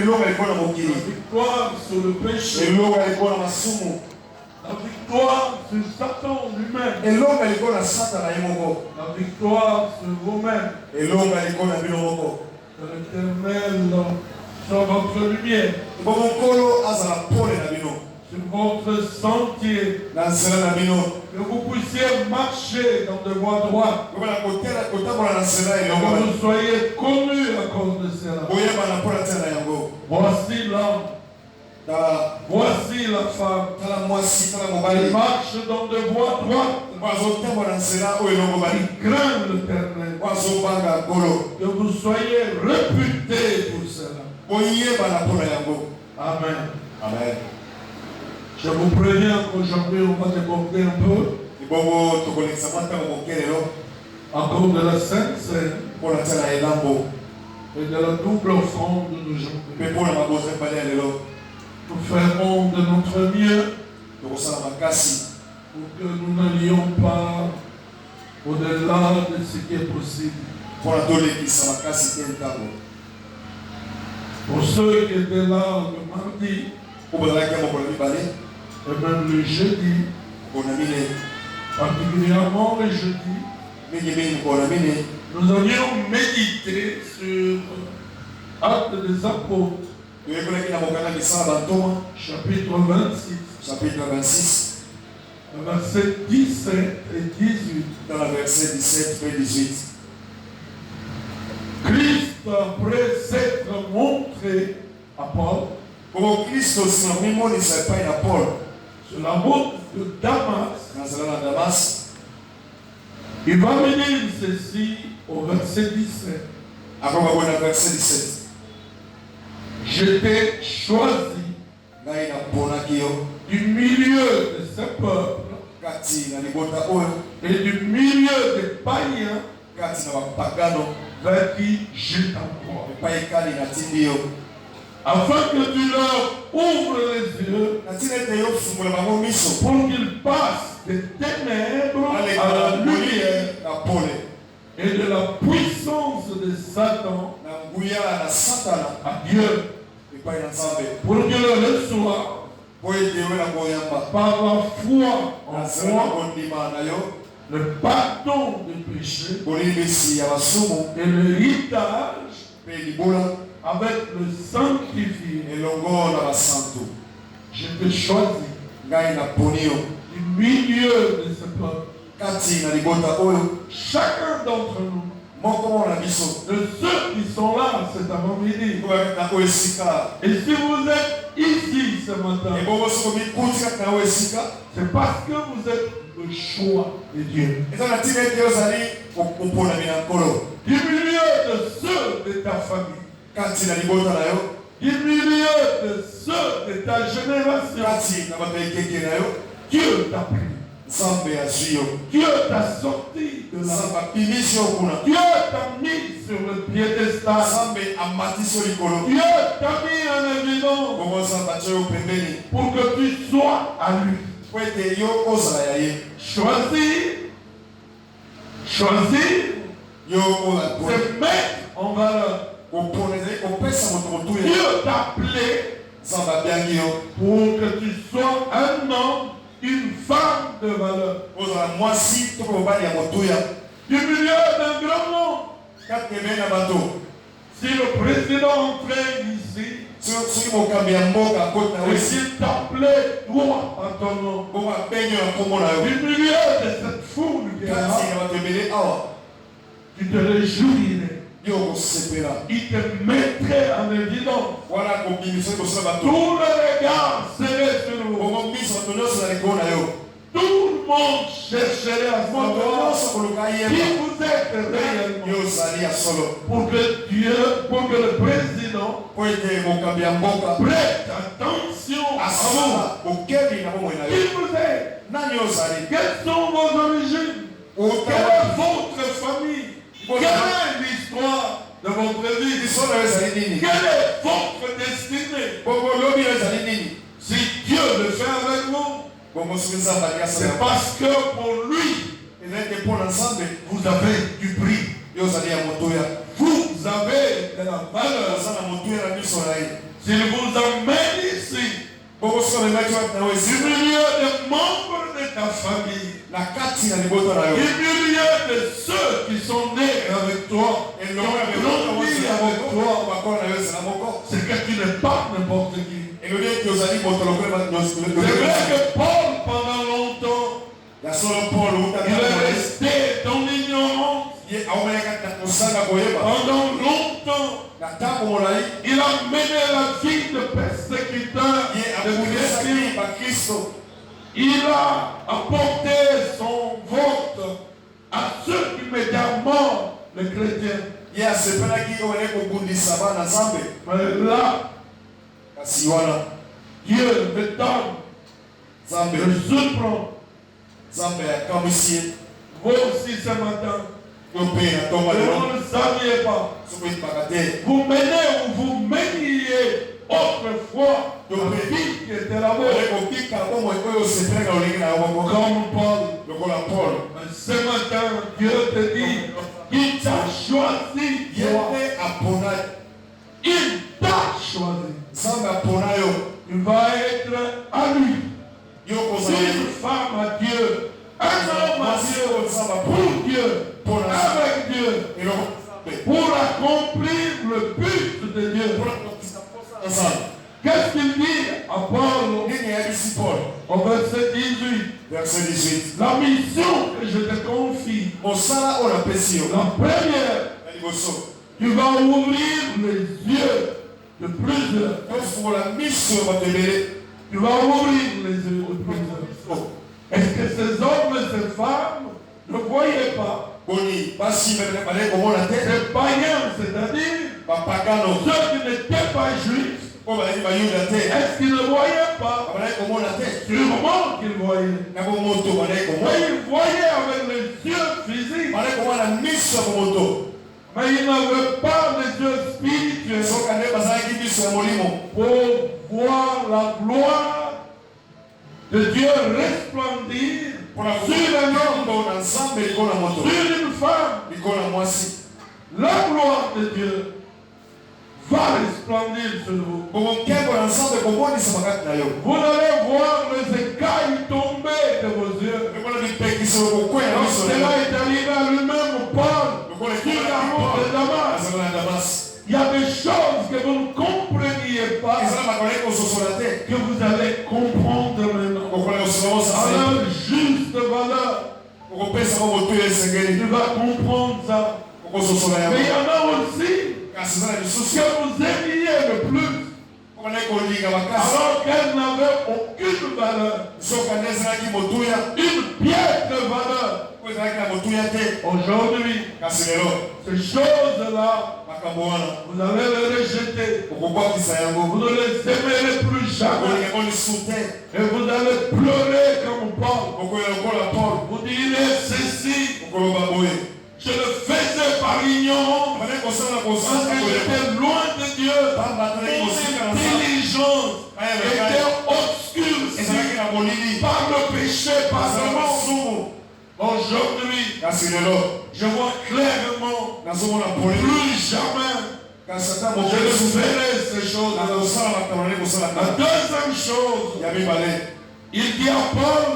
victoire sur le péché. La victoire sur Satan lui-même. La victoire sur vous-même. Que l'Éternel soit votre lumière. Sur votre sentier. Que vous puissiez marcher dans de voies droites. Que vous soyez connus à cause de cela. Voici l'homme. Voici la femme qui marche dans de voies droites, qui craint l'Éternel. Que vous soyez réputés pour cela. Amen. Amen. Je vous préviens qu'aujourd'hui on va déborder un peu à cause de la Sainte Seine et de la double offrande d'aujourd'hui. Nous ferons de notre mieux pour que nous n'allions pas au-delà de ce qui est possible. Pour ceux qui étaient là le mardi et même le jeudi, particulièrement le jeudi, nous avions médité sur Actes des Apôtres. Chapitre 26, versets 17 et 18. Dans le verset 17 et 18. Christ, après s'être montré à Paul, sur la route de Damas, il va me dire ceci au verset 17. J'étais choisi du milieu de ce peuple et du milieu des païens vers qui je t'envoie, afin que tu leur ouvres les yeux pour qu'ils passent des ténèbres à la lumière et de la puissance de Satan à Dieu, pour que le reçoive par la foi en moi le pardon des péchés et l'héritage avec le sanctifié. Je te choisis du milieu de ce peuple. Chacun d'entre nous, de ceux qui sont là cet avant-midi, et si vous êtes ici ce matin, c'est parce que vous êtes le choix de Dieu. Du milieu de ceux de ta famille, du milieu de ceux de ta génération, Dieu t'a pris. Dieu t'a sorti de là. Dieu t'a mis sur le piédestal. Dieu t'a mis en évidence pour que tu sois à lui. Choisir, c'est mettre en valeur. Dieu t'a appelé pour que tu sois un homme, une femme de valeur. Du milieu d'un grand monde. Si le président entrait ici, et s'il t'appelait toi à ton nom, du milieu de cette foule qui est là, tu te réjouirais. Il te mettrait en évidence. Tout le regard serait sur vous. Tout le monde chercherait à savoir qui vous êtes réellement. Pour que Dieu, pour que le président prête attention à vous. Qui vous êtes? Quelles sont vos origines? Quelle est votre famille? Quelle est l'histoire de votre vie? Quelle est votre destinée? Si Dieu le fait avec vous, c'est parce que pour lui, vous avez du prix. Vous avez de la valeur. S'il vous amène ici, du milieu des membres de ta famille, du milieu de ceux qui sont nés avec toi, et qui ont grandi avec toi, c'est que tu n'es pas n'importe qui. C'est vrai que Paul, pendant longtemps, il est resté dans l'ignorance. Pendant longtemps, il a mené la vie de persécuteur de chrétiens. Il a apporté son vote à ceux qui immédiatement les chrétiens. Mais là, Dieu me donne, me surprend. Vous aussi ce matin, vous ne le saviez pas. Vous menez ou vous meniez autrefois de vie qui était là-bas. Comme Paul. Mais ce matin, Dieu te dit qu'il t'a choisi. Il t'a choisi. Tu vas être à lui. Une femme à Dieu. Un homme à Dieu. Pour Dieu. Avec Dieu. Pour accomplir le but de Dieu. Qu'est-ce qu'il dit à Paul au verset 18? La mission que je te confie. La première, tu vas ouvrir les yeux de plusieurs. Tu vas ouvrir les yeux de plusieurs. Est-ce que ces hommes et ces femmes ne voyaient pas? Ces païens, c'est-à-dire ceux qui n'étaient pas juifs, est-ce qu'ils ne voyaient pas? Sûrement qu'ils voyaient. Mais ils voyaient avec les yeux physiques. Mais ils n'avaient pas les yeux spirituels pour voir la gloire de Dieu resplendir sur un homme, sur une femme. La gloire de Dieu va resplendir sur vous. Vous allez voir les écailles tomber de vos yeux. Donc cela est arrivé à lui-même, Paul, sur la route de Damas. Il y a des choses que vous ne compreniez pas, que vous allez comprendre maintenant. À leur juste valeur. Tu vas comprendre ça. Mais il y en a aussi que vous aimiez le plus, alors qu'elle n'avait aucune valeur. Une piètre valeur. Aujourd'hui, ces choses-là, vous allez les rejeter. Vous ne les aimerez plus jamais. Et vous allez pleurer comme Paul. Vous direz ceci. Je le faisais par ignorance. Parce que j'étais loin de Dieu. Mon intelligence était obscure par le péché, par le monde. Aujourd'hui, je vois clairement, plus jamais, je ne ferai ces choses-là. La deuxième chose, il dit à Paul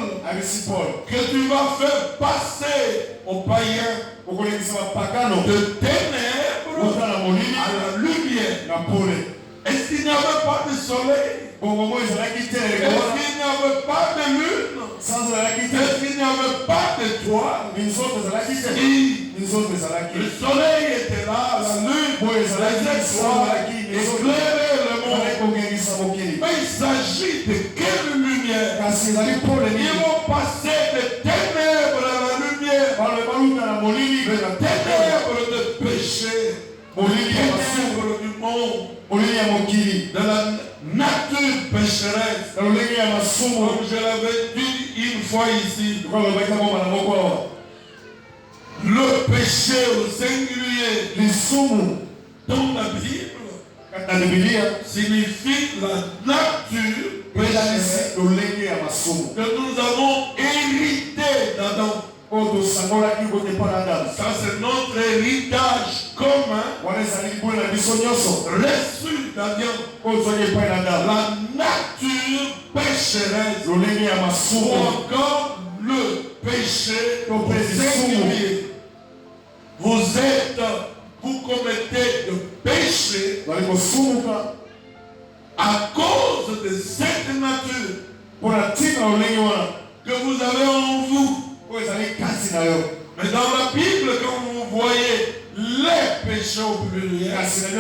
que tu vas faire passer aux païens de ténèbres à la lumière. Est-ce qu'il n'y avait pas de soleil? Est-ce qu'il n'y avait pas de lune? Est-ce qu'il n'y avait pas d'étoiles? Le soleil était là, la lune, les étoiles éclairaient le monde. Mais il s'agit de quelle lumière? Ils vont passer des ténèbres à la lumière, des ténèbres de péché, des ténèbres du monde, de la nature pécheresse. Comme je l'avais dit une fois ici, le péché au singulier dans la Bible signifie la nature pécheresse que nous avons hérité d'Adam. Ça c'est notre héritage commun reçu d'Adian. La La nature pécheresse. Ou nature encore le péché singulier. Vous commettez de péché à cause de cette nature que vous avez en vous. Mais dans la Bible, quand vous voyez les péchés au pluriel, c'est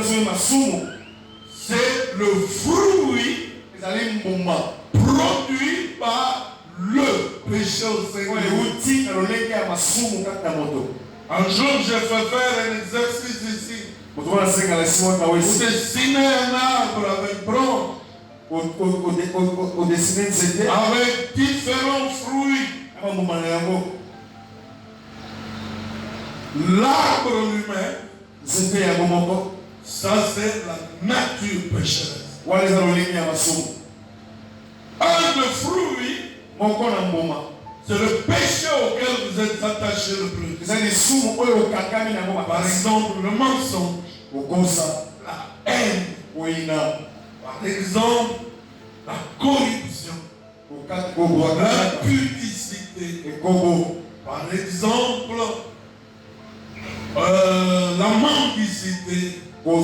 le fruit produit par le péché au singulier. Un jour, j'ai fait faire un exercice ici. Vous dessinez un arbre avec bronze, avec différents fruits. L'arbre lui-même, ça c'est la nature pécheresse. Un des fruits, c'est le péché auquel vous êtes attaché le plus. Par exemple, le mensonge, la haine, par exemple, la corruption, l'impudicité, par exemple, la mendicité, ou le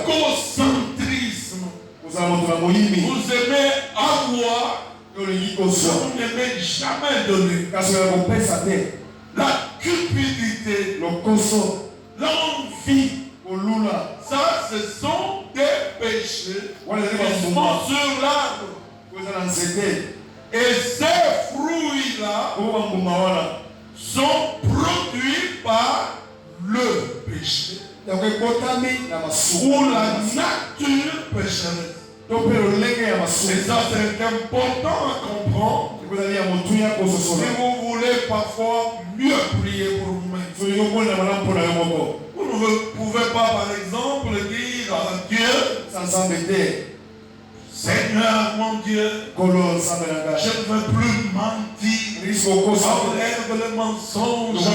cocentrisme. Vous aimez avoir, vous n'aimez jamais donner. La cupidité, l'envie, ça ce sont des péchés qui sont sur l'arbre. Et ces fruits-là sont produits par le péché ou la nature pécheresse. Et ça c'est important à comprendre. Si vous voulez parfois mieux prier pour vous-même, vous ne pouvez pas par exemple dire à Dieu, Seigneur mon Dieu, je ne veux plus mentir, enlève le mensonge. Ça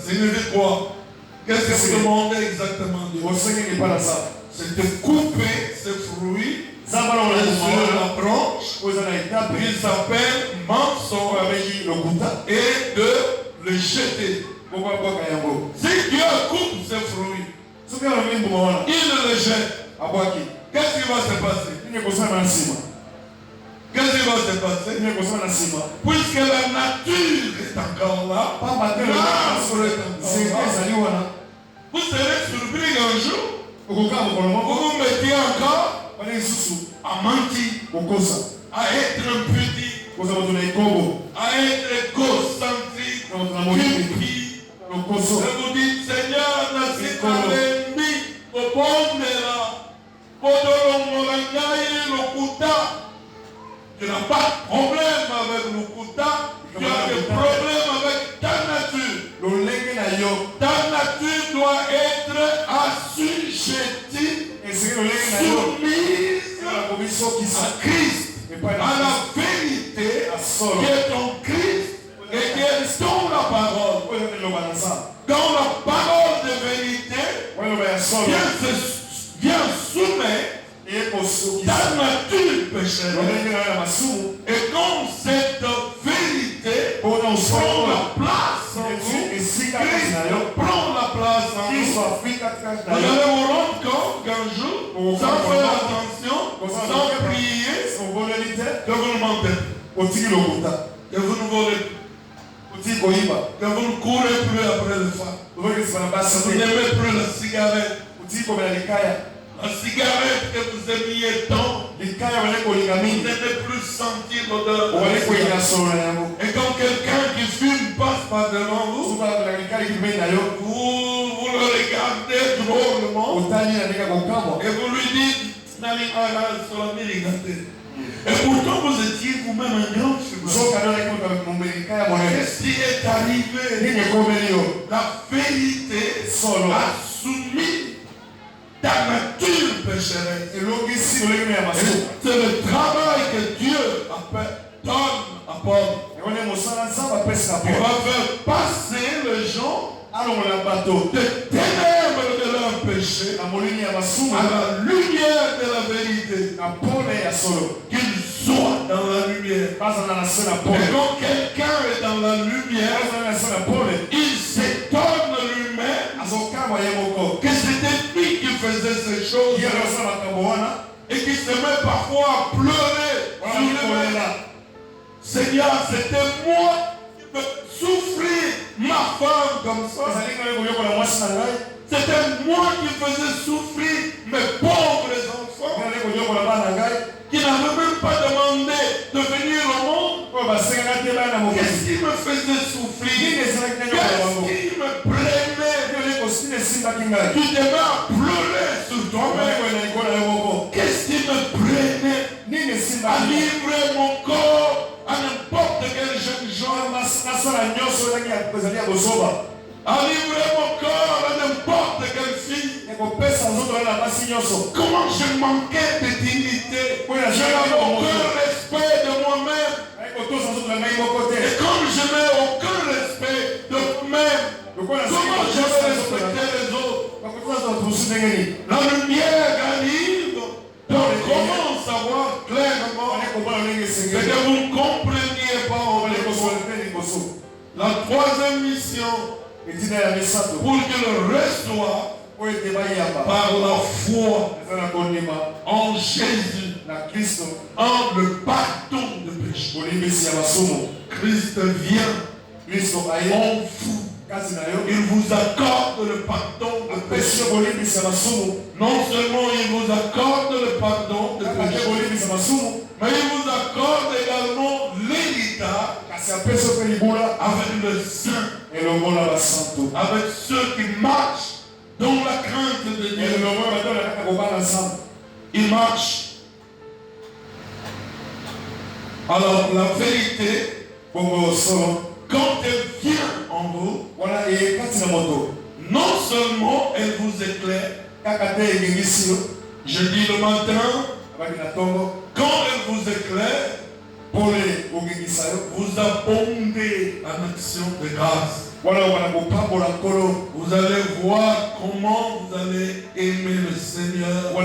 signifie quoi? Qu'est-ce que vous demandez exactement Dieu? C'est de couper ce fruit sur la branche, il s'appelle mensonge, et de le jeter. Si Dieu coupe ce fruit, il le jette. Qu'est-ce qui va se passer? Qu'est-ce qui va se passer? Puisque la nature est encore là, l'arbre est encore là, vous serez surpris un jour, vous vous mettez encore à mentir, à être impudique, à être égocentrique, cupide. Et vous dites, Seigneur, nasita l'ennemi, au bon tu n'as pas de problème avec le Kuta, tu as des problèmes avec ta nature. Ta nature doit être assujettie, soumise à Christ, à la vérité qui est en Christ et qui est dans la parole. Dans la parole de vérité, vient soumettre ta nature pécheresse. Et quand cette vérité prend la place en vous, Christ prend la place en vous, vous allez vous rendre compte qu'un jour, sans faire attention, sans prier, que vous ne mentez plus, que vous ne volez plus, que vous ne courez plus après le phare, que vous n'aimez plus la cigarette. La cigarette que vous aimiez tant, vous n'aimez plus sentir l'odeur. Et quand quelqu'un qui fume passe par devant vous, vous le regardez drôlement et vous lui dites, et pourtant vous étiez vous-même un grand fumeur. Qu'est-ce qui est arrivé? La vérité a soumis ta nature pécheresse. C'est le travail que Dieu donne à Paul. Il va faire passer les gens de ténèbres de leur péché péché, à la lumière de la vérité, qu'il soit dans la lumière. Et quand quelqu'un est dans la lumière, il s'étonne lui-même que c'était lui qui faisait ces choses et qui se met parfois à pleurer sur lui-même. Seigneur, c'était moi qui me souffrir ma femme comme ça. C'était moi qui faisais souffrir mes pauvres enfants qui n'avaient même pas demandé de venir au monde. Qu'est-ce qui me faisait souffrir? Qu'est-ce qui me prenait? Tu te mets à pleurer sur toi-même. Qu'est-ce qui me prenait à livrer mon corps à n'importe quel jeune gens? À livrer mon corps à n'importe quelle fille. Comment je manquais de dignité. Je n'avais aucun respect de moi-même. Et comme je n'ai aucun respect de moi-même, comment je vais respecter les autres? La lumière arrive. Donc comment savoir clairement c'est que vous ne compreniez pas. La troisième mission, pour que le reste soit par la foi en Jésus, en le pardon de péché. Christ vient en vous. Il vous accorde le pardon de péché. Non seulement il vous accorde le pardon de péché, mais il vous accorde également l'héritage avec le saint, avec ceux qui marchent dans la crainte de Dieu. Ils marchent. Alors la vérité, quand elle vient en vous, non seulement elle vous éclaire, je dis le matin, quand elle vous éclaire, vous abondez en action de grâce. Vous allez voir comment vous allez aimer le Seigneur et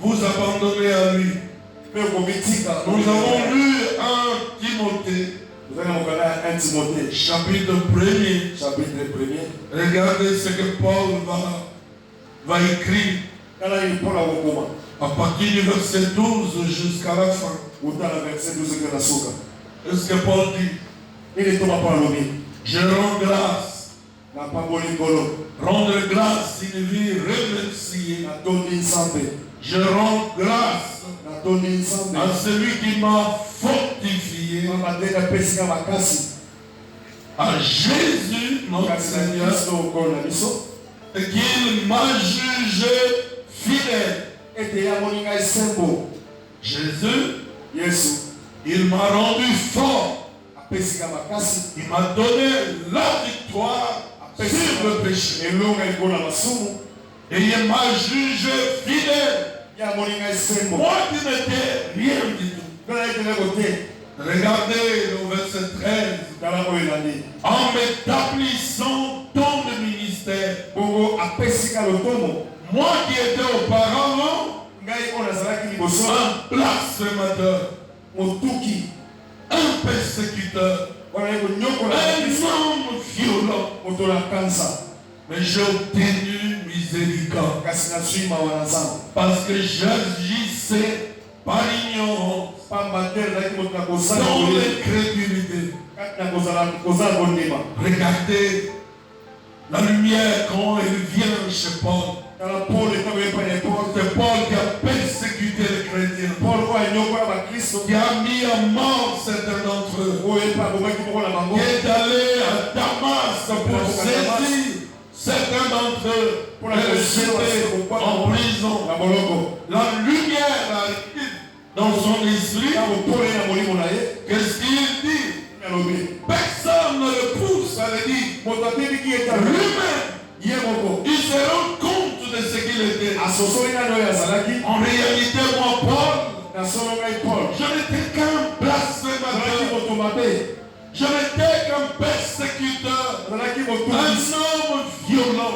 vous abandonner à lui. Nous avons lu 1 Timothée, chapitre 1er. Regardez ce que Paul va écrire à partir du verset 12 jusqu'à la fin. Est-ce que Paul dit? Je rends grâce. Rendre grâce signifie remercier. Je rends grâce à celui qui m'a fortifié, à Jésus, notre Seigneur, et qu'il m'a jugé fidèle. Jésus, il m'a rendu fort. Il m'a donné la victoire sur le péché. Et il m'a jugé fidèle. Moi qui n'étais rien du tout. Regardez le verset 13. En m'établissant dans le ministère. Moi qui étais auparavant un blasphémateur, un persécuteur, un homme violent, mais j'ai obtenu miséricorde parce que j'agissais par ignorance, dans l'incrédulité. Regardez la lumière quand elle vient chez Paul. C'est Paul qui a persécuté les chrétiens, qui a mis à mort certains d'entre eux, qui est allé à Damas pour saisir certains d'entre eux, pour les jeter en prison. La lumière arrive dans son esprit. Qu'est-ce qu'il dit? Personne ne le pousse à le dire. Lui-même, il se rend compte de ce qu'il était. En réalité, moi, Paul, je n'étais qu'un blasphémateur. Je n'étais qu'un persécuteur, un homme violent.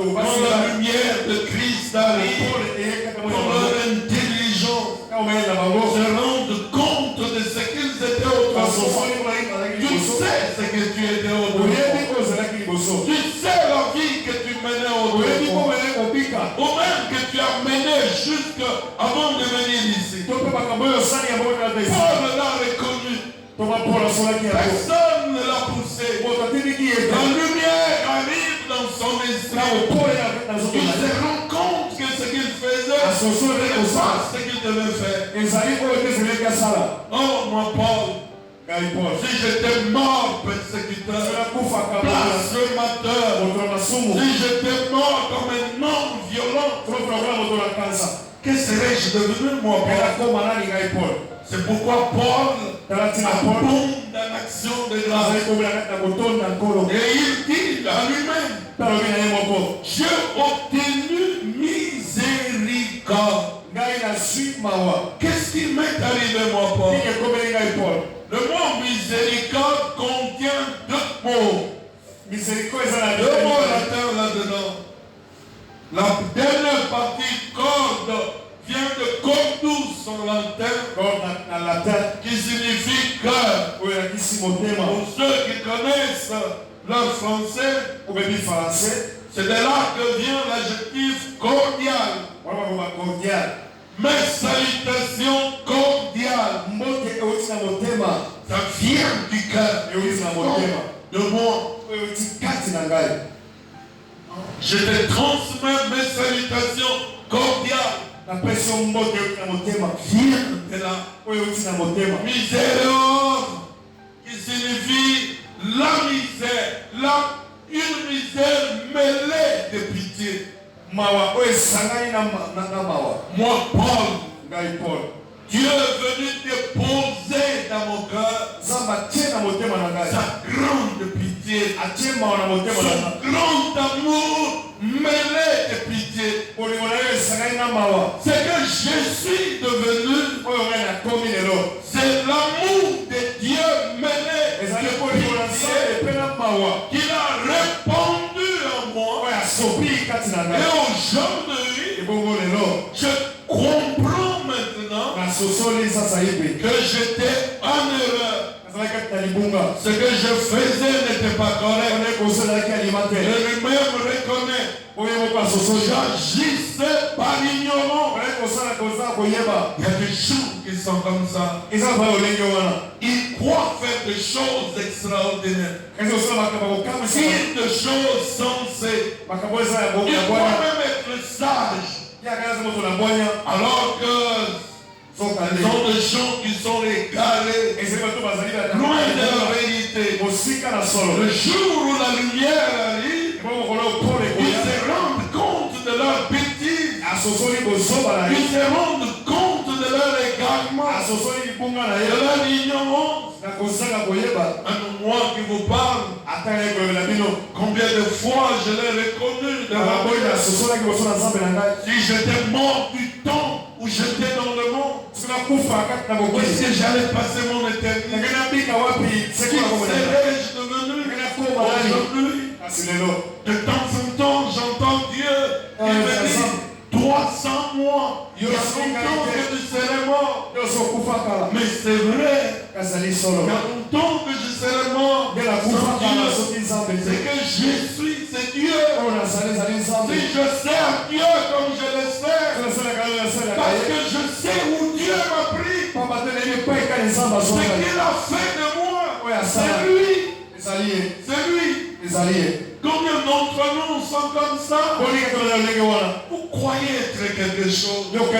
Quand la lumière de Christ arrive, dans leur intelligence, se rendent compte de ce qu'ils étaient autrefois. Tu sais ce que tu étais autrefois. Tu sais la vie que tu menais autrefois. Ou même que tu as mené jusqu'avant de venir ici. Paul l'a reconnu. Personne ne l'a poussé. La lumière arrive dans son esprit. Il se rend compte que ce qu'il faisait, ce n'est pas ce qu'il devait faire. Oh, moi, Paul, si j'étais mort persécuteur, blasphémateur, si j'étais mort comme un homme violent, que serais-je devenu, moi, Paul? C'est pourquoi Paul abonde en action de grâce. Et il dit à lui-même, j'ai obtenu miséricorde. Qu'est-ce qui m'est arrivé, moi, Paul? Le mot miséricorde contient deux mots. Deux mots latins là-dedans. La dernière partie, corde, vient de cordus en latin, qui signifie cœur. Pour ceux qui connaissent leur français, c'est de là que vient l'adjectif cordial. Mes salutations cordiales. Ça vient du cœur. De moi. Je te transmets mes salutations cordiales. Vient de là. Miséricorde, qui signifie la misère. Une misère mêlée de pitié. Moi, Paul, Dieu est venu déposer dans mon cœur sa grande pitié, son grand amour mêlé de pitié. Ce que je suis devenu, c'est l'amour de Dieu mêlé de pitié qu'il a répandu en moi. Et aujourd'hui, je comprends maintenant que j'étais en erreur. Ce que je faisais n'était pas correct. Je lui-même reconnais. J'agissais par ignorance. Il y a des gens qui sont comme ça. Ils croient faire des choses extraordinaires. Dire des choses sensées. Ils croient même être sages. Alors que ce sont des gens qui sont égarés, loin de la vérité. Le jour où la lumière arrive, ils se rendent compte de leur bêtise. Ils se rendent compte de leur égarement, de leur ignorance. Un moi qui vous parle, combien de fois je l'ai reconnu de la vie. Si j'étais mort du temps où j'étais dans le monde, est-ce que j'allais passer mon éternité? Qui serais-je devenu aujourd'hui? De temps en temps, j'entends Dieu qui me dit 300 mois, il y a longtemps que tu serais mort. Mais c'est vrai, il y a longtemps que je serais mort. C'est que je suis, c'est Dieu. Si je sers Dieu comme je le sers, parce que je sais où Dieu m'a pris, ce qu'il a fait de moi, c'est lui. C'est lui. Combien d'entre nous sont comme ça? Vous croyez être quelque chose à cause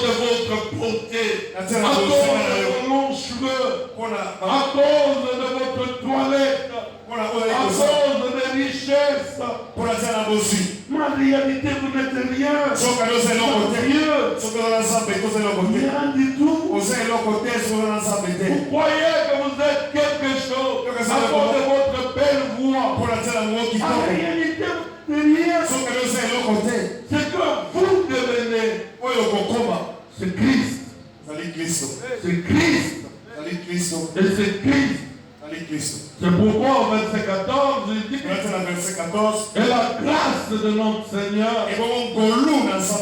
de votre beauté, à cause de vos longs cheveux, à cause de votre toilette, à cause des richesses. Mais en réalité, vous n'êtes rien. Dieu, rien du tout. Vous croyez que vous êtes quelque chose à cause de votre belle voix. En réalité, vous n'êtes rien. Ce que vous devenez, c'est Christ. C'est Christ. Et c'est Christ. C'est pourquoi au verset 14, il dit que et la grâce grâce de notre Seigneur assure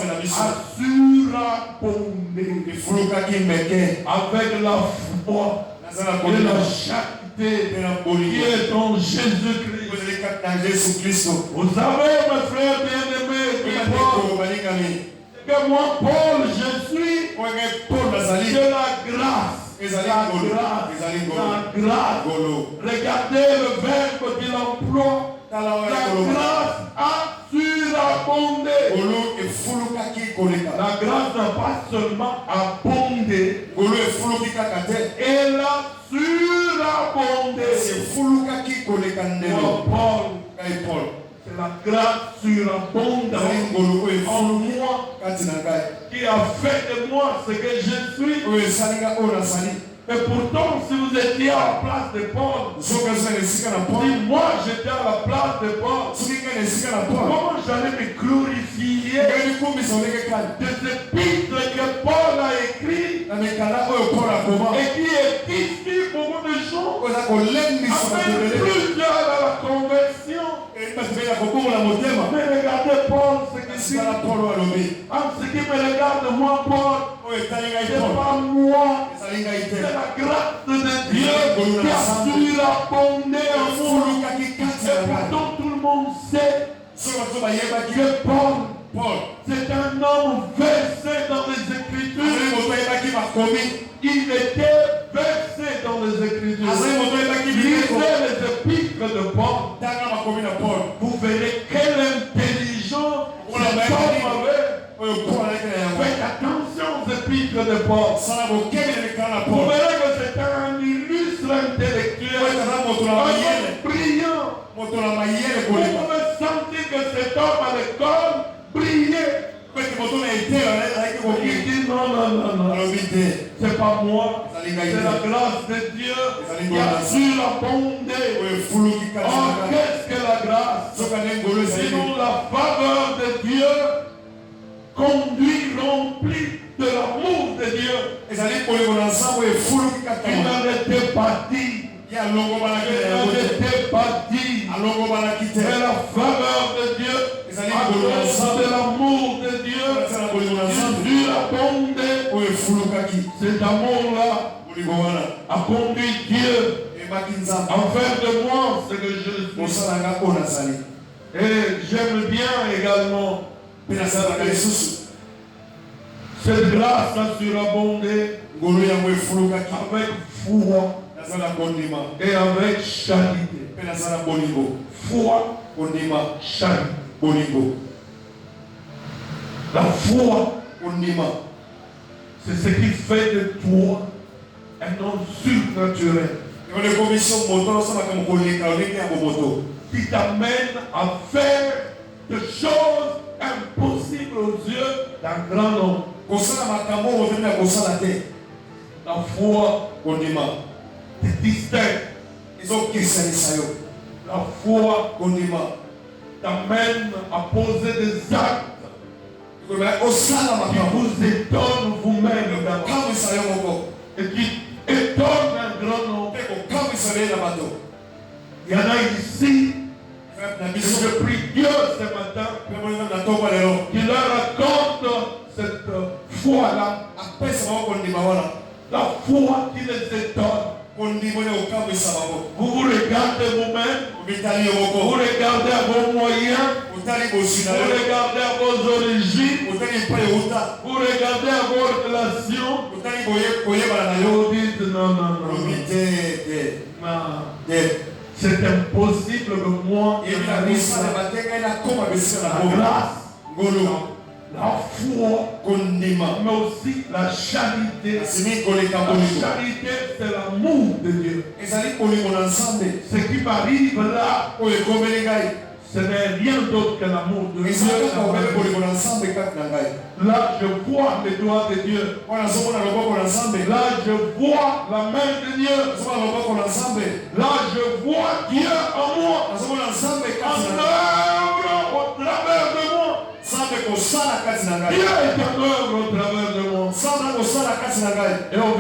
avec la foi et la charité qui est en Jésus-Christ. Vous savez, mes frères bien-aimés, que moi, Paul, je suis de la grâce. La grâce. Regardez le verbe qu'il emploie. La grâce a surabondé. La grâce n'a pas seulement abondé, elle a surabondé. Paul, c'est la grâce surabondante en moi qui a fait de moi ce que je suis. Mais pourtant, si vous étiez à la place de Paul, si moi j'étais à la place de Paul, comment j'allais me glorifier de cette épître que Paul a écrit et qui est ici beaucoup de gens avec plusieurs à la conversion. Mais regardez Paul, ce qui me regarde moi, Paul, c'est pas moi, c'est la grâce de Dieu qui a surabondé en moi. Et pourtant tout le monde sait que Paul, c'est un homme versé dans les Écritures. Il était versé dans les Écritures. Lisez les épîtres de Paul. Vous verrez quelle intelligence cet homme avait. Faites attention aux épîtres de Paul. Vous verrez que c'est un illustre intellectuel, un homme brillant. Vous pouvez sentir que cet homme à l'école brillait. Il dit non, c'est pas moi, c'est la grâce de Dieu qui a surabondé. Oh, qu'est-ce que la grâce? Sinon la faveur de Dieu conduit rempli de l'amour de Dieu. Il n'arrêtait pas dit. Il n'arrêtait pas dit. Mais la faveur de Dieu, à cause de l'amour de Dieu, il surabondé. Cet amour-là a conduit Dieu à faire de moi ce que je suis. Et j'aime bien également cette grâce a surabondé avec foi et avec charité. Foi, charité. La foi, c'est ce qui fait de toi un homme surnaturel. Qui t'amène à faire des choses impossibles aux yeux d'un grand homme. La foi te distingue. La foi t'amène à poser des actes qui vous étonnent vous-même et qui étonnent un grand homme. Il y en a ici. Je prie Dieu ce matin qu'il leur raconte cette foi-là. La foi qui les étonne. Vous vous regardez vous-même. Vous regardez à vos moyens. Vous regardez à vos origines. Vous regardez à vos relations. Vous dites non. C'est impossible que moi, la grâce, la foi, mais aussi la charité. La charité, c'est l'amour de Dieu. Ce qui m'arrive là, ce n'est rien d'autre que l'amour de Dieu. Là, je vois les doigts de Dieu. Là, je vois la main de Dieu. Là, je vois Dieu en moi. En œuvre au travers de moi. Dieu est en œuvre au travers de moi. Et au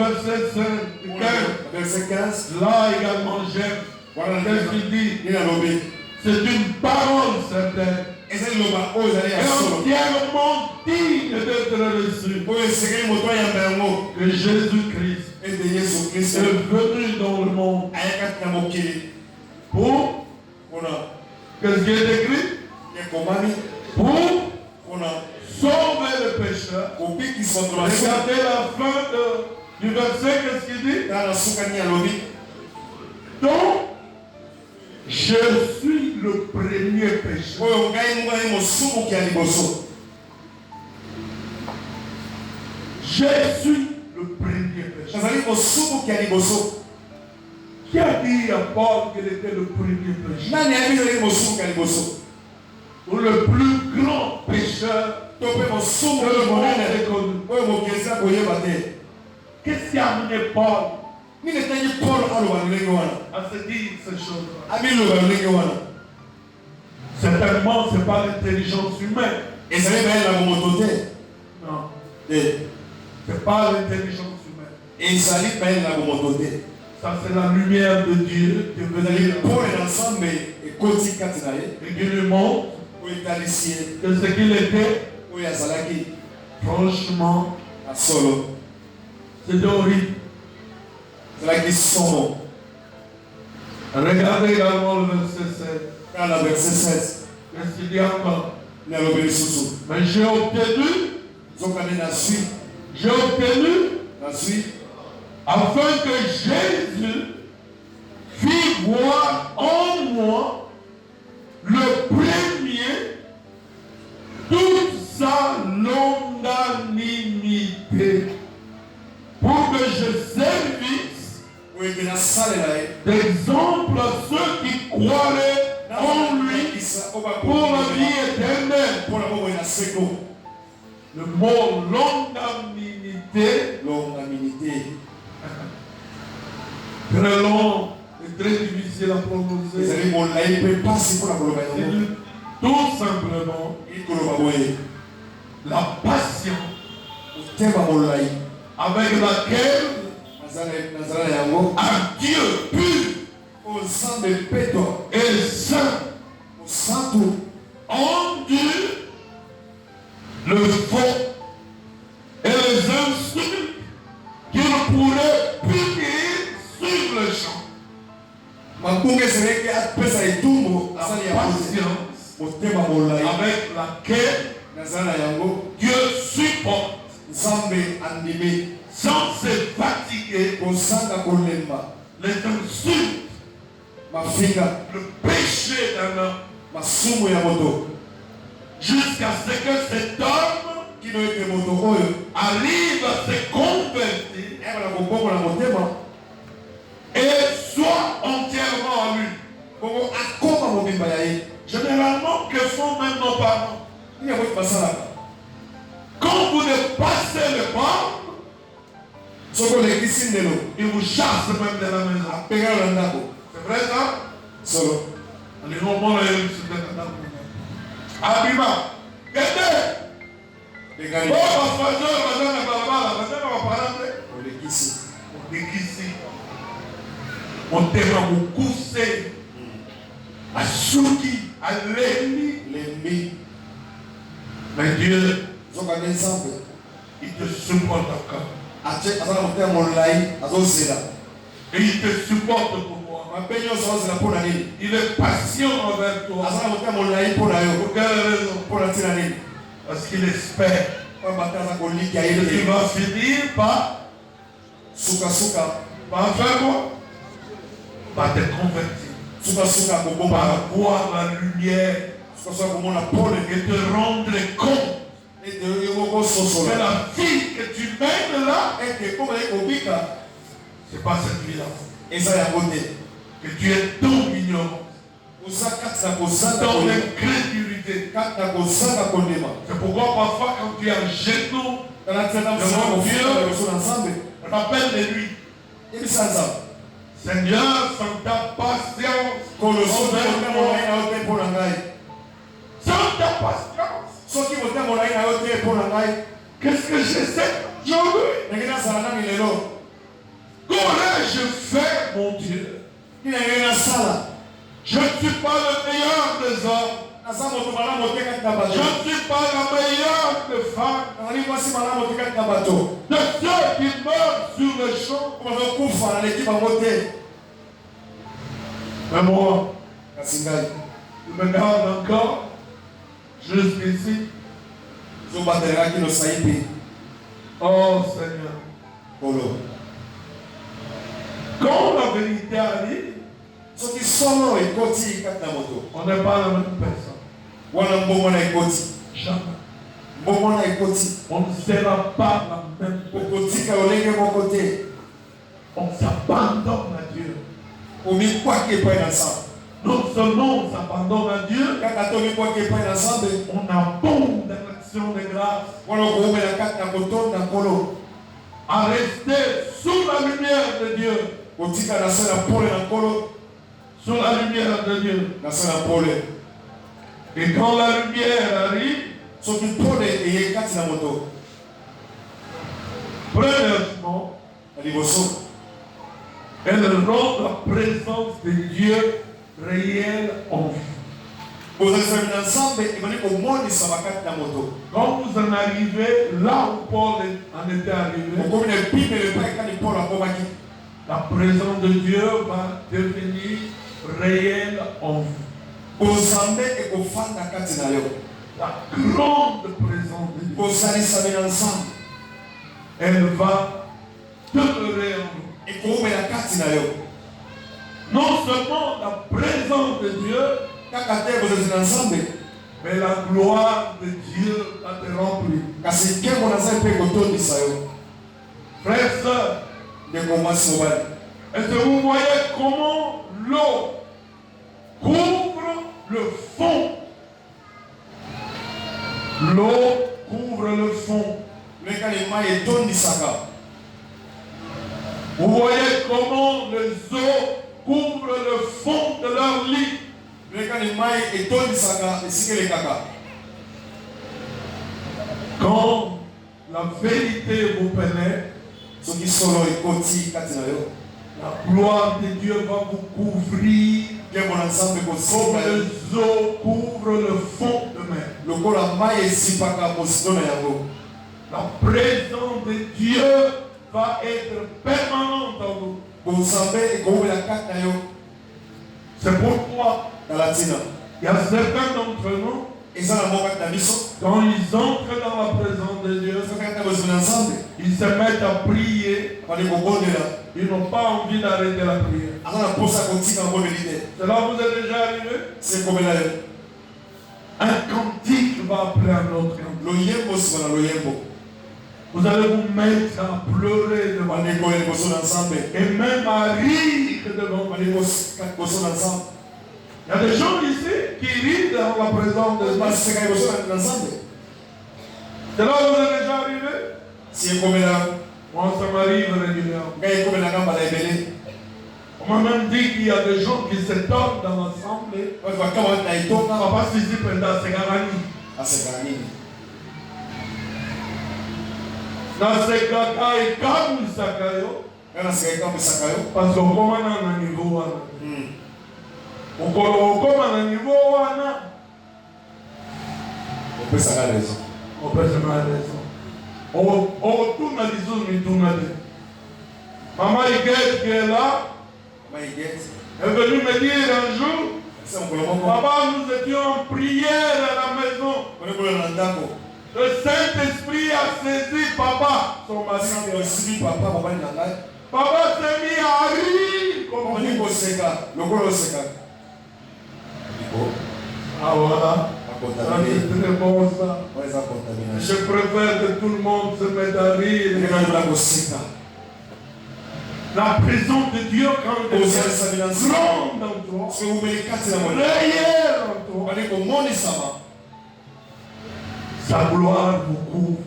verset 15, là également j'aime. Qu'est-ce qu'il dit? C'est une parole certaine. Et entièrement digne d'être reçu. Que Jésus-Christ est venu dans le monde pour, qu'est-ce qui est écrit? Pour sauver le pécheur. Regardez la fin du verset, qu'est-ce qu'il dit? Donc, je suis le premier pécheur. Je suis le premier pécheur. Qui a dit à Paul qu'il était le premier pécheur? Ou le plus grand pécheur que le monde ait connu. Qu'est-ce qui a amené Paul à se dire ces choses-là? Certainement, ce n'est pas l'intelligence humaine. Non. Ce n'est pas l'intelligence humaine. Ça, c'est la lumière de Dieu qui est venue et qui lui montre que ce qu'il était, franchement, c'est horrible. Regardez également le verset 7. Qu'est-ce qu'il dit encore? Mais j'ai obtenu afin que Jésus fit voir en moi le premier toute sa longanimité, pour que je servisse d'exemple à ceux qui croiraient en lui pour la vie éternelle. Le mot longanimité, très long et très difficile à prononcer. Tout simplement la passion avec laquelle un Dieu pur et saint endure le faux et les insultes qu'il pourrait punir sur le champ. La patience avec laquelle Dieu supporte sans se fatiguer les insultes, le péché d'un homme, jusqu'à ce que cet homme arrive à se convertir et soit entièrement à lui. Généralement, que font même nos parents? Quand vous dépassez le pas, ils vous chassent même de la maison. C'est vrai ça? Les moments Abima, on t'aime beaucoup, c'est à Souki, à l'ennemi. Mais Dieu, il te supporte encore. Et il te supporte pour moi. Il est patient envers toi. Pour quelle raison? Parce qu'il espère que tu vas finir par faire quoi? Par te convertir. Par voir la lumière. Et te rendre compte que la vie que tu mènes là, c'est pas cette vie-là. Que tu es dans l'ignorance, dans l'incrédulité. C'est pourquoi parfois quand tu es en genou devant Dieu, on appelle de lui. Seigneur, sans ta patience, sans ta patience, qu'est-ce que j'essaie aujourd'hui? Qu'aurais-je fait, mon Dieu? Je ne suis pas le meilleur des hommes. Je ne suis pas la meilleure des femmes. De ceux qui meurent sur le champ. Mais moi, je me garde encore jusqu'ici. Oh Seigneur. Quand la vérité arrive, on n'est pas la même personne. Jamais. On ne sera pas la même personne. On s'abandonne à Dieu. Non seulement on s'abandonne à Dieu, on abonde dans l'action de grâce. À rester sous la lumière de Dieu. Sous la lumière de Dieu. Et quand la lumière arrive, premièrement, elle rend la présence de Dieu réelle en vous. Quand vous en arrivez là où Paul en était arrivé, la présence de Dieu va devenir réelle en vous. La grande présence de Dieu, elle va demeurer en vous. Non seulement la présence de Dieu, mais la gloire de Dieu va te remplir. Frères, sœurs, est-ce que vous voyez comment l'eau couvre le fond? L'eau couvre le fond. Vous voyez comment les eaux couvrent le fond de leur lit. Quand la vérité vous pénètre, la gloire de Dieu va vous couvrir comme les eaux couvrent le fond de mer. La présence de Dieu va être permanente en vous. C'est pourquoi il y a certains d'entre nous, quand ils entrent dans la présence de Dieu, ils se mettent à prier. Ils n'ont pas envie d'arrêter la prière. Cela vous est déjà arrivé? Un cantique va appeler un autre cantique. Vous allez vous mettre à pleurer devant et même à rire devant. Il y a des gens ici qui rient dans la présence de Dieu. Cela vous est déjà arrivé? Moi, ça m'arrive régulièrement. On m'a même dit qu'il y a des gens qui se tombent dans l'assemblée. Papa Sisi Penda Segarani. Nasekaka et Kamu Sakayo. Parce qu'on commence à un niveau. On commence à un niveau. On peut se faire raison. On tourne à l'isoume, tourne à l'isoume. Maman Iguette qui est là est venue me dire un jour, papa, nous étions en prière à la maison. Le Saint-Esprit a saisi papa, son mari. Papa s'est mis à rire comme ah voilà. C'est très bon ça. Je préfère que tout le monde se mette à rire. La présence de Dieu quand elle est grande en toi, réelle en toi, sa gloire vous couvre.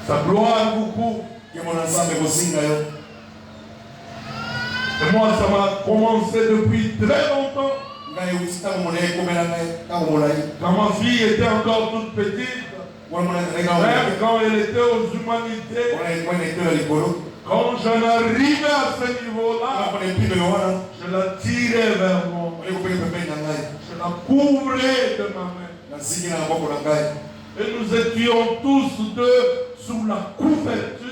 Sa gloire vous couvre. Et moi ça m'a commencé depuis très longtemps. Quand ma fille était encore toute petite, même quand elle était aux humanités, quand j'en arrivais à ce niveau-là, je la tirais vers moi. m'a couvré de ma main. Et nous étions tous deux sous la couverture.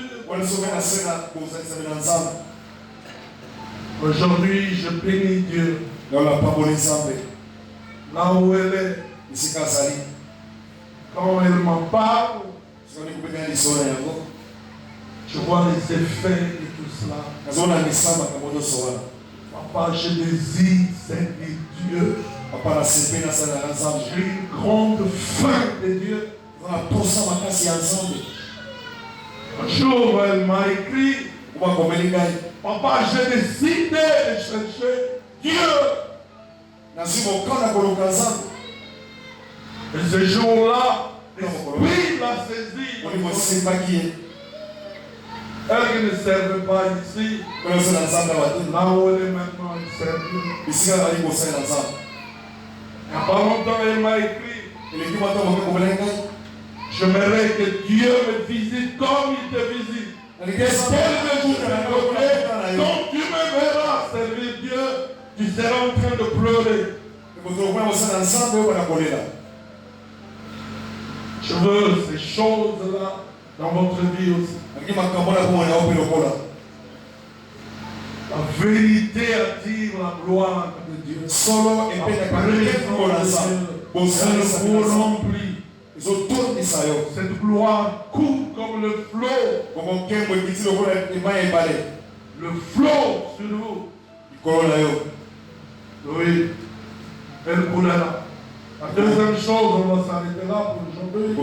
Aujourd'hui, je bénis Dieu. Là où elle est, quand elle m'en parle, je vois les effets de tout cela. Papa, je désire servir Dieu. J'ai une grande faim de Dieu. Un jour, elle m'a écrit, papa, j'ai décidé de chercher Dieu. Et ce jour-là, l'esprit l'a saisi. Elle qui ne servait pas ici, là où elle est maintenant, elle sert Dieu. Il n'y a pas longtemps, elle m'a écrit, j'aimerais que Dieu me visite comme il te visite. Quel me vous quand tu me verras servir Dieu, tu seras en train de pleurer. Je veux ces choses-là dans votre vie aussi. La vérité attire la gloire de Dieu. Solo et elle vous remplit. Cette gloire coule comme le flot. Le flot sur vous. Oui, elle coulera. La deuxième chose, on va s'arrêter là pour aujourd'hui.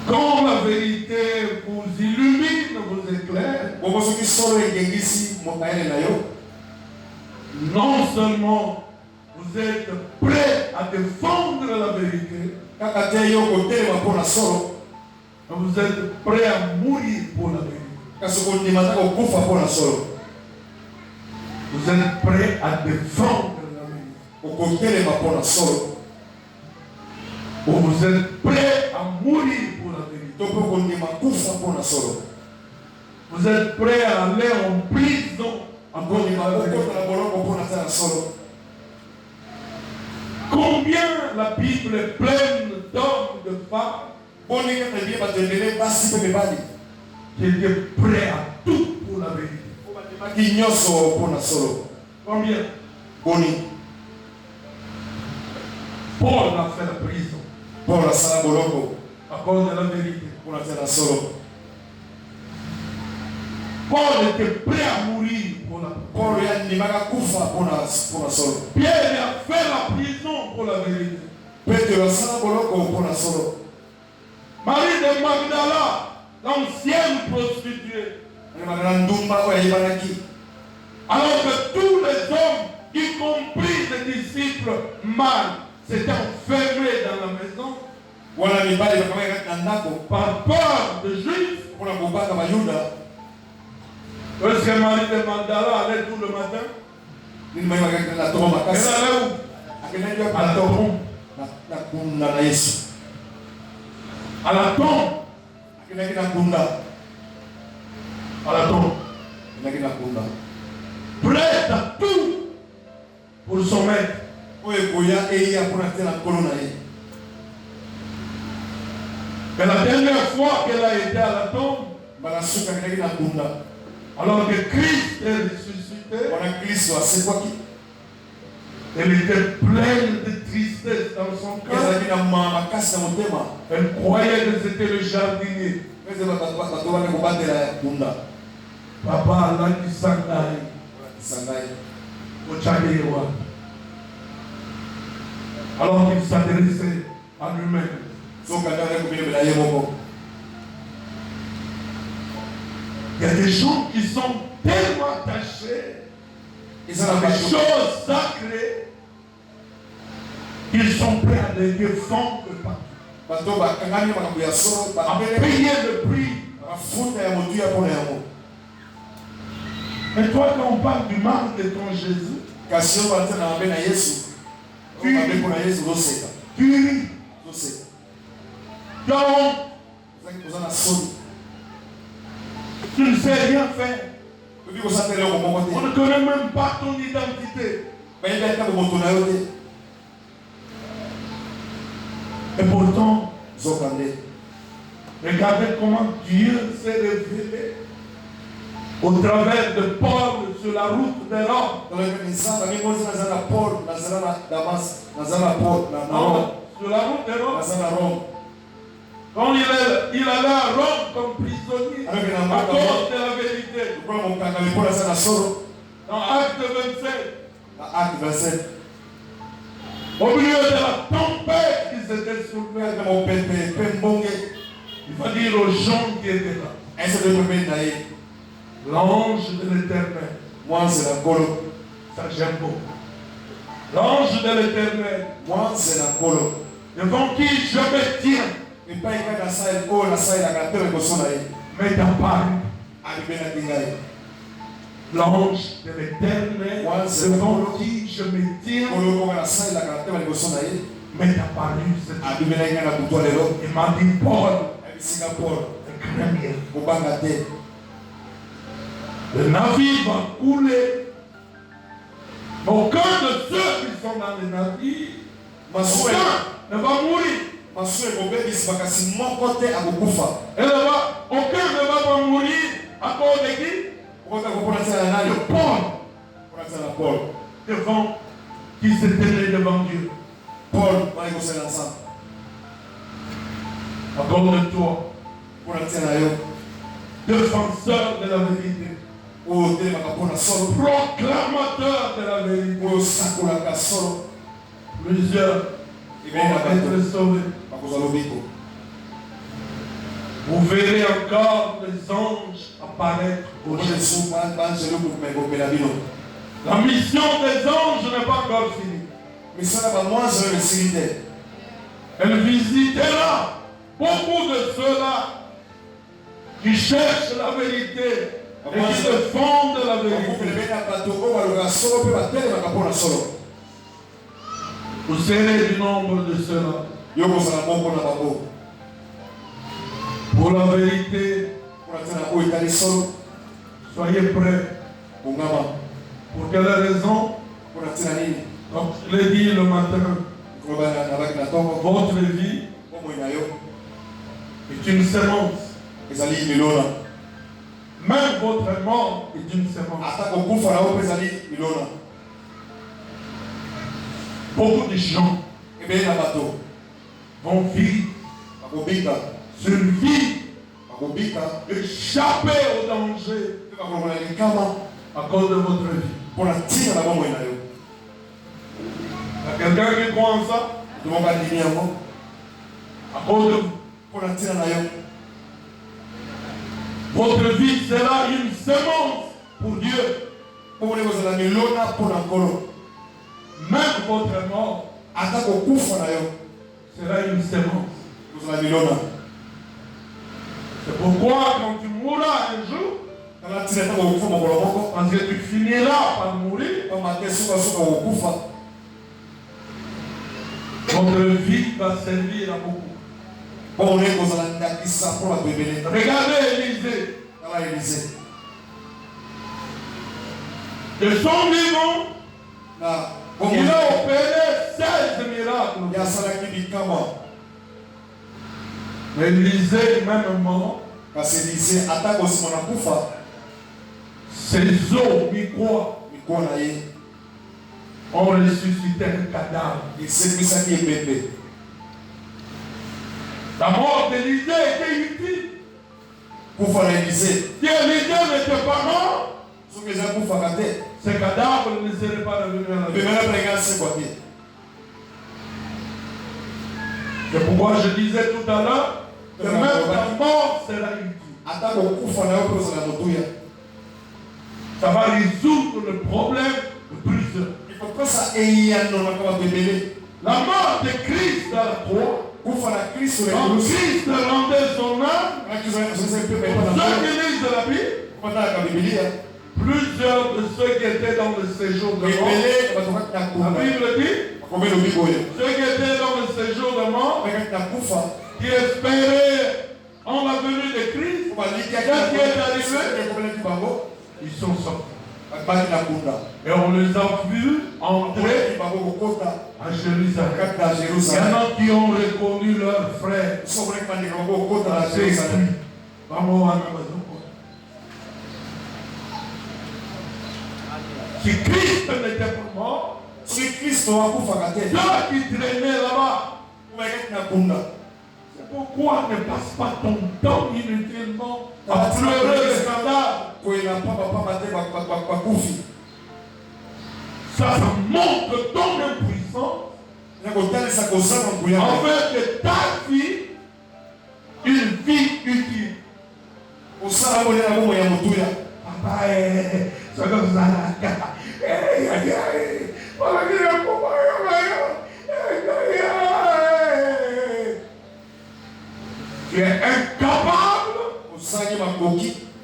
Quand la vérité vous illumine, vous éclaire, non seulement vous êtes prêts à défendre la vérité, mais vous êtes prêts à mourir pour la vérité. Vous êtes prêts à défendre la vérité. Ou vous êtes prêts à mourir pour la vérité. Vous êtes prêts à aller en prison pour la vérité. Combien la Bible est pleine d'hommes, de femmes qui étaient prêts à tout pour la vérité. Combien? Paul a fait la prison à cause de la vérité. Paul était prêt à mourir pour la vérité. Pierre a fait la prison pour la vérité. Marie de Magdala, l'ancienne prostituée. Alors que tous les hommes, y compris les disciples mâles, s'étaient enfermés dans la maison par peur de Juifs. Est-ce que Marie de Magdala allait tout le matin? Elle allait où? À la tombe. À la tombe. À la tombe. Prête à tout pour son maître. Mais la dernière fois qu'elle a été à la tombe, alors que Christ est ressuscité, elle était pleine de tristesse dans son cœur. Elle croyait que c'était le jardinier. Papa, là qui s'engaille au Tchakéwa. Alors qu'il s'adressait à lui-même. Il y a des gens qui sont tellement attachés à des choses sacrées qu'ils sont prêts à les défendre partout. À payer le prix. Mais toi, quand on parle du mal de ton Jésus, tu ris. Tu as honte. Tu ne sais rien faire. On ne connaît même pas ton identité. Et pourtant, regardez comment Dieu s'est révélé au travers de Paul sur la route de Rome. Sur la route de Rome. Quand il allait à Rome comme prisonnier à cause de la vérité. Dans Acte 27. Au milieu de la tempête qui s'était soulevée, il va dire aux gens qui étaient là, l'ange de l'Éternel, ça j'aime beaucoup. L'ange de l'Éternel, devant qui je me tiens, m'est apparu. L'ange de l'Éternel, devant qui je me tiens, m'est apparu. Il m'a dit, Paul, ne crains rien. Le navire va couler. Aucun de ceux qui sont dans le navire, aucun ne va mourir. Et là-bas, aucun ne va pas mourir à cause de qui? De Paul. Devant qui s'est tenu devant Dieu. À cause de toi. Défenseur de la vérité. Proclamateur de la vérité. Plusieurs vont être sauvés. Vous verrez encore les anges apparaître aux gens. La mission des anges n'est pas encore finie. Elle visitera beaucoup de ceux-là qui cherchent la vérité et qui défendent la vérité. Vous serez du nombre de ceux-là. Pour la vérité, soyez prêts. Pour quelle raison? Comme je l'ai dit le matin, votre vie est une sémence. Même votre mort est une sémence. Beaucoup de gens vont vivre sur une vie, échapper au danger à cause de votre vie. Il y a quelqu'un qui croit en ça? À cause de vous. Votre vie sera une semence pour Dieu. Même votre mort sera une semence. C'est pourquoi quand tu mourras un jour, parce que tu finiras par mourir, votre vie va servir à beaucoup. Regardez Élisée. De son vivant, il a opéré 16 miracles. Mais Élisée, même mort, ses os, mi-croix, ont ressuscité un cadavre. La mort d'Élisée était utile. Si Élisée n'était pas mort, ce cadavre ne serait pas revenu à la vie. C'est pourquoi je disais tout à l'heure que même la mort sera utile. Ça va résoudre le problème de plusieurs. La mort de Christ à la croix, quand Christ rendait son âme, ceux qui lisent la Bible, plusieurs de ceux qui étaient dans le séjour de mort, la Bible dit, ceux qui étaient dans le séjour de mort, qui espéraient en la venue de Christ, qu'est-ce qui est arrivé? Ils sont sortis. Et on les a vus entrer à Jérusalem. Il y en a qui ont reconnu leur frère. Si Christ n'était pas mort, ceux qui traînaient là-bas, c'est pourquoi ne passe pas ton temps inutilement à pleurer le scandale. Ça montre ton impuissance en fait de ta vie une vie utile. Papa, c'est comme ça. Tu es incapable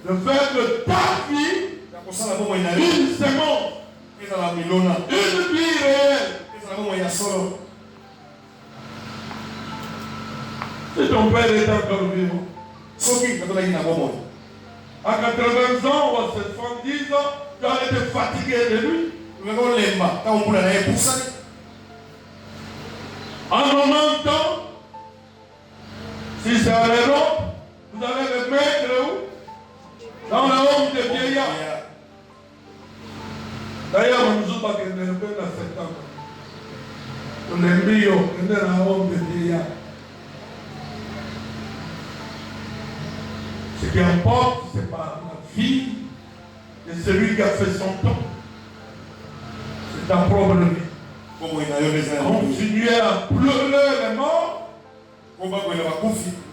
de faire de ta vie une semence, une vie réelle. Si ton père est encore vivant, à 80 ans ou à 70 ans, tu as été fatigué de lui. En 90 ans, si c'est à l'Europe, vous allez le mettre où? Dans le homme de vieillard. D'ailleurs, nous sommes pas que nous sommes à 7 ans. Nous sommes dans le homme de vieillard. Ce qui importe, ce n'est pas la vie de celui qui a fait son temps. C'est ta propre vie. Continuer à pleurer les morts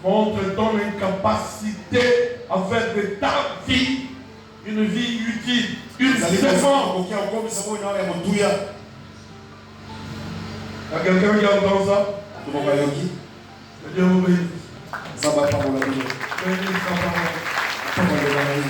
montre ton incapacité à faire de ta vie une vie utile, une semence. Il y a quelqu'un qui entend ça? Que Dieu vous bénisse. Bénisse sa parole.